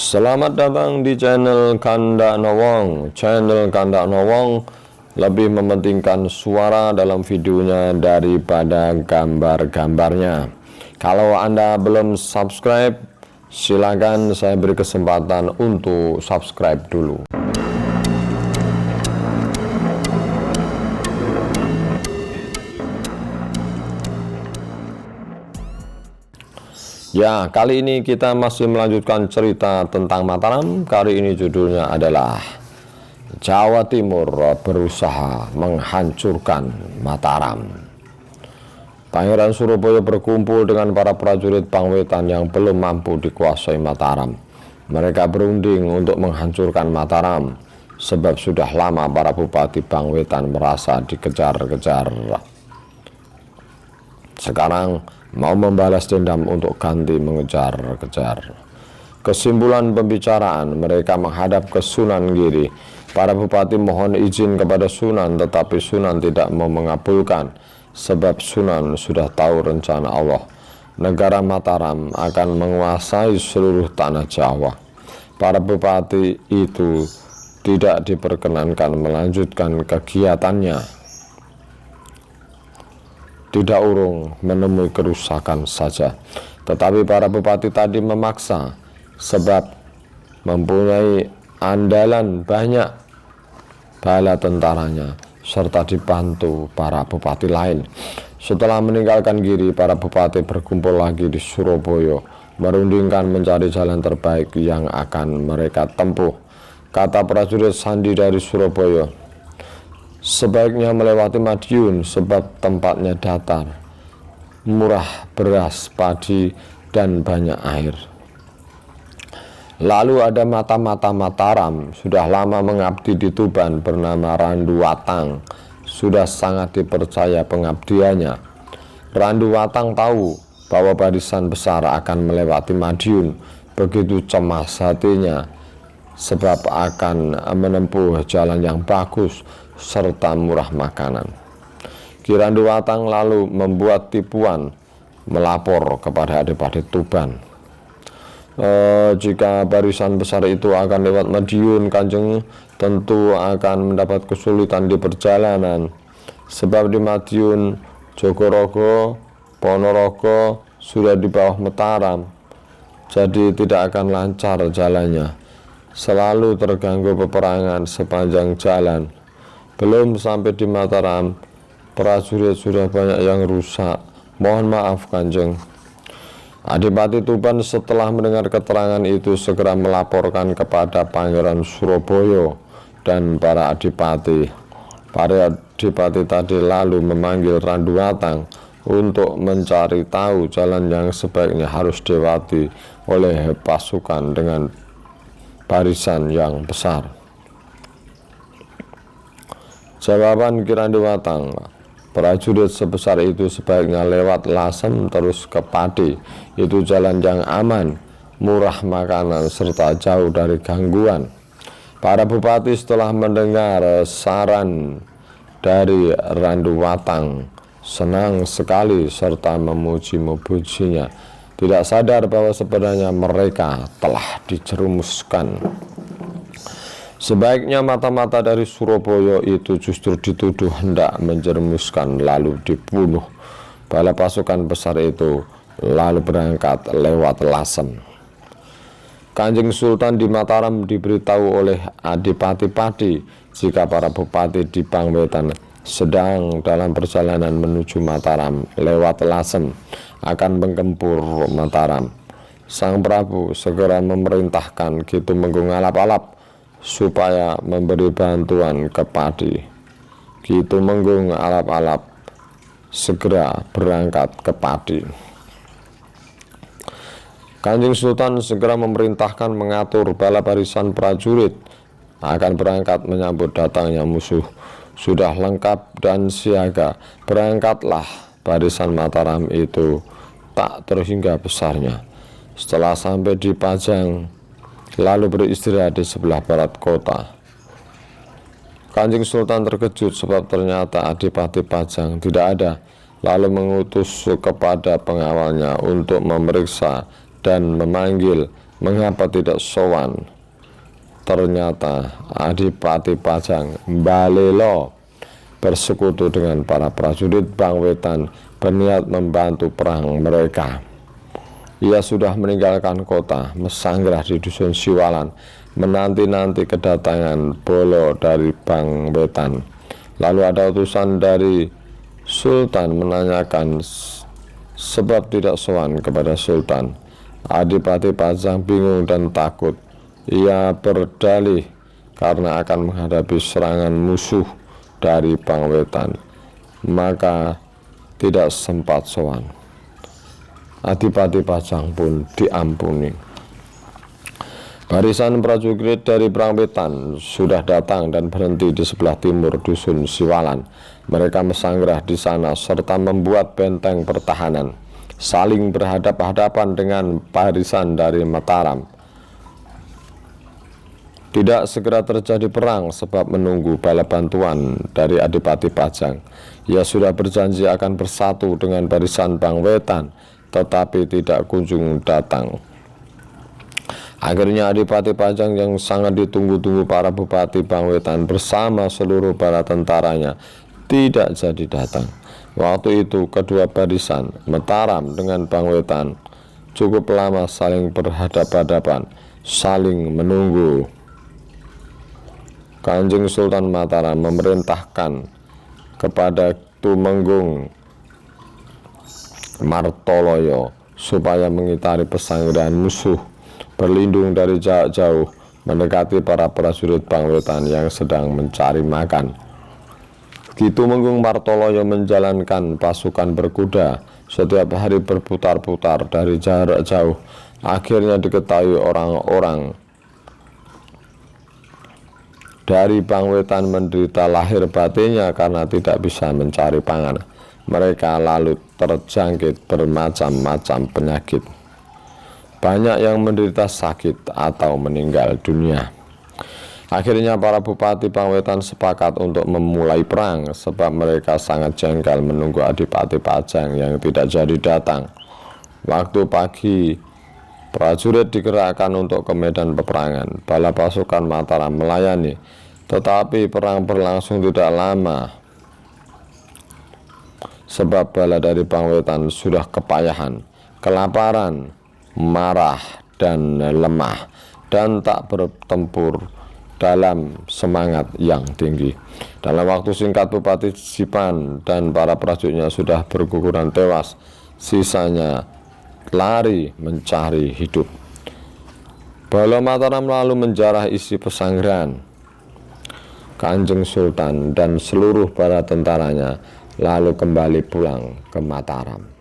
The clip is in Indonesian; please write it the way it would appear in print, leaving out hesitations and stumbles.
Selamat datang di channel Kandak Nowong. Channel Kandak Nowong lebih mementingkan suara dalam videonya daripada gambar-gambarnya. Kalau Anda belum subscribe, silakan saya beri kesempatan untuk subscribe dulu. Ya, kali ini kita masih melanjutkan cerita tentang Mataram. Kali ini judulnya adalah Jawa Timur berusaha menghancurkan Mataram. Pangeran Surabaya berkumpul dengan para prajurit Pangwetan yang belum mampu dikuasai Mataram. Mereka berunding untuk menghancurkan Mataram, sebab sudah lama para bupati Pangwetan merasa dikejar-kejar. Sekarang mau membalas dendam untuk ganti mengejar-kejar. Kesimpulan pembicaraan, mereka menghadap ke Sunan Giri. Para bupati mohon izin kepada Sunan, tetapi Sunan tidak mau mengabulkan, sebab Sunan sudah tahu rencana Allah. Negara Mataram akan menguasai seluruh tanah Jawa. Para bupati itu tidak diperkenankan melanjutkan kegiatannya. Tidak urung menemui kerusakan saja, tetapi para bupati tadi memaksa, sebab mempunyai andalan banyak bala tentaranya, serta dibantu para bupati lain. Setelah meninggalkan Giri, para bupati berkumpul lagi di Surabaya, merundingkan mencari jalan terbaik yang akan mereka tempuh. Kata prajurit Sandi dari Surabaya, sebaiknya melewati Madiun, sebab tempatnya datar, murah beras, padi, dan banyak air. Lalu ada mata-mata Mataram, sudah lama mengabdi di Tuban, bernama Randu Watang. Sudah sangat dipercaya pengabdiannya. Randu Watang tahu bahwa barisan besar akan melewati Madiun. Begitu cemas hatinya, sebab akan menempuh jalan yang bagus serta murah makanan. Ki Randu Watang lalu membuat tipuan, melapor kepada Adipati Tuban. Jika barisan besar itu akan lewat Madiun, Kanjeng tentu akan mendapat kesulitan di perjalanan, sebab di Madiun Jogorogo, Ponorogo sudah di bawah Mataram, jadi tidak akan lancar jalannya. Selalu terganggu peperangan sepanjang jalan. Belum sampai di Mataram, prajurit sudah banyak yang rusak. Mohon maaf, Kanjeng. Adipati Tuban setelah mendengar keterangan itu segera melaporkan kepada Pangeran Surabaya dan para adipati. Para adipati tadi lalu memanggil Randu Watang untuk mencari tahu jalan yang sebaiknya harus dilewati oleh pasukan dengan barisan yang besar. Jawaban Ki Randu Watang, prajurit sebesar itu sebaiknya lewat Lasem terus ke Pati. Itu jalan yang aman, murah makanan, serta jauh dari gangguan. Para bupati setelah mendengar saran dari Randu Watang senang sekali serta memuji-mujinya, tidak sadar bahwa sebenarnya mereka telah dijerumuskan. Sebaiknya mata-mata dari Surabaya itu justru dituduh hendak menjerumuskan lalu dibunuh. Bala pasukan besar itu lalu berangkat lewat Lasem. Kanjeng Sultan di Mataram diberitahu oleh Adipati Pati jika para bupati di Pangwetan sedang dalam perjalanan menuju Mataram lewat Lasem akan menggempur Mataram. Sang Prabu segera memerintahkan Ki Tumenggung Alap-Alap supaya memberi bantuan ke Pati. Ki Tumenggung Alap-Alap segera berangkat ke Pati. Kanjeng Sultan segera memerintahkan mengatur bala barisan prajurit akan berangkat menyambut datangnya musuh. Sudah lengkap dan siaga, berangkatlah barisan Mataram itu tak terhingga besarnya. Setelah sampai di Pajang, lalu beristirahat di sebelah barat kota. Kanjeng Sultan terkejut sebab ternyata Adipati Pajang tidak ada, lalu mengutus kepada pengawalnya untuk memeriksa dan memanggil Mengapa tidak sowan? Ternyata Adipati Pajang Balelo bersekutu dengan para prajurit Bang Wetan berniat membantu perang mereka. Ia sudah meninggalkan kota, Mesanggrah di dusun Siwalan, menanti-nanti kedatangan Bolo dari Bang Wetan. Lalu ada utusan dari Sultan menanyakan sebab tidak sowan kepada Sultan. Adipati Pajang bingung dan takut. Ia berdalih karena akan menghadapi serangan musuh dari Bang Wetan, maka tidak sempat sowan. Adipati Pajang pun diampuni. Barisan prajurit dari Bang Wetan sudah datang dan berhenti di sebelah timur dusun Siwalan. Mereka Mesanggrah di sana serta membuat benteng pertahanan, saling berhadap-hadapan dengan barisan dari Mataram. Tidak segera terjadi perang sebab menunggu bala bantuan dari Adipati Pajang. Ia sudah berjanji akan bersatu dengan barisan Bang Wetan, tetapi tidak kunjung datang. Akhirnya Adipati Pajang yang sangat ditunggu-tunggu para bupati Bang Wetan bersama seluruh bala tentaranya tidak jadi datang. Waktu itu kedua barisan Mataram dengan Bang Wetan cukup lama saling berhadapan-hadapan, saling menunggu. Kanjeng Sultan Mataram memerintahkan kepada Tumenggung Martoloyo supaya mengitari pesanggrahan musuh, berlindung dari jarak jauh, mendekati para prajurit Bang Wetan yang sedang mencari makan. Ki Tumenggung Martoloyo menjalankan pasukan berkuda setiap hari berputar-putar dari jarak jauh. Akhirnya diketahui orang-orang dari Bang Wetan menderita lahir batinnya karena tidak bisa mencari pangan. Mereka lalu terjangkit bermacam-macam penyakit. Banyak yang menderita sakit atau meninggal dunia. Akhirnya para bupati Bang Wetan sepakat untuk memulai perang sebab mereka sangat jengkel menunggu Adipati Pajang yang tidak jadi datang. Waktu pagi, prajurit digerakkan untuk ke medan peperangan. Bala pasukan Mataram melayani, tetapi perang berlangsung tidak lama sebab bala dari Bang Wetan sudah kepayahan, kelaparan, marah, dan lemah, dan tak bertempur dalam semangat yang tinggi. Dalam waktu singkat Bupati Jipan dan para prajuritnya sudah berguguran tewas. Sisanya lari mencari hidup. Bala Mataram lalu menjarah isi pesanggrahan. Kanjeng Sultan dan seluruh para tentaranya lalu kembali pulang ke Mataram.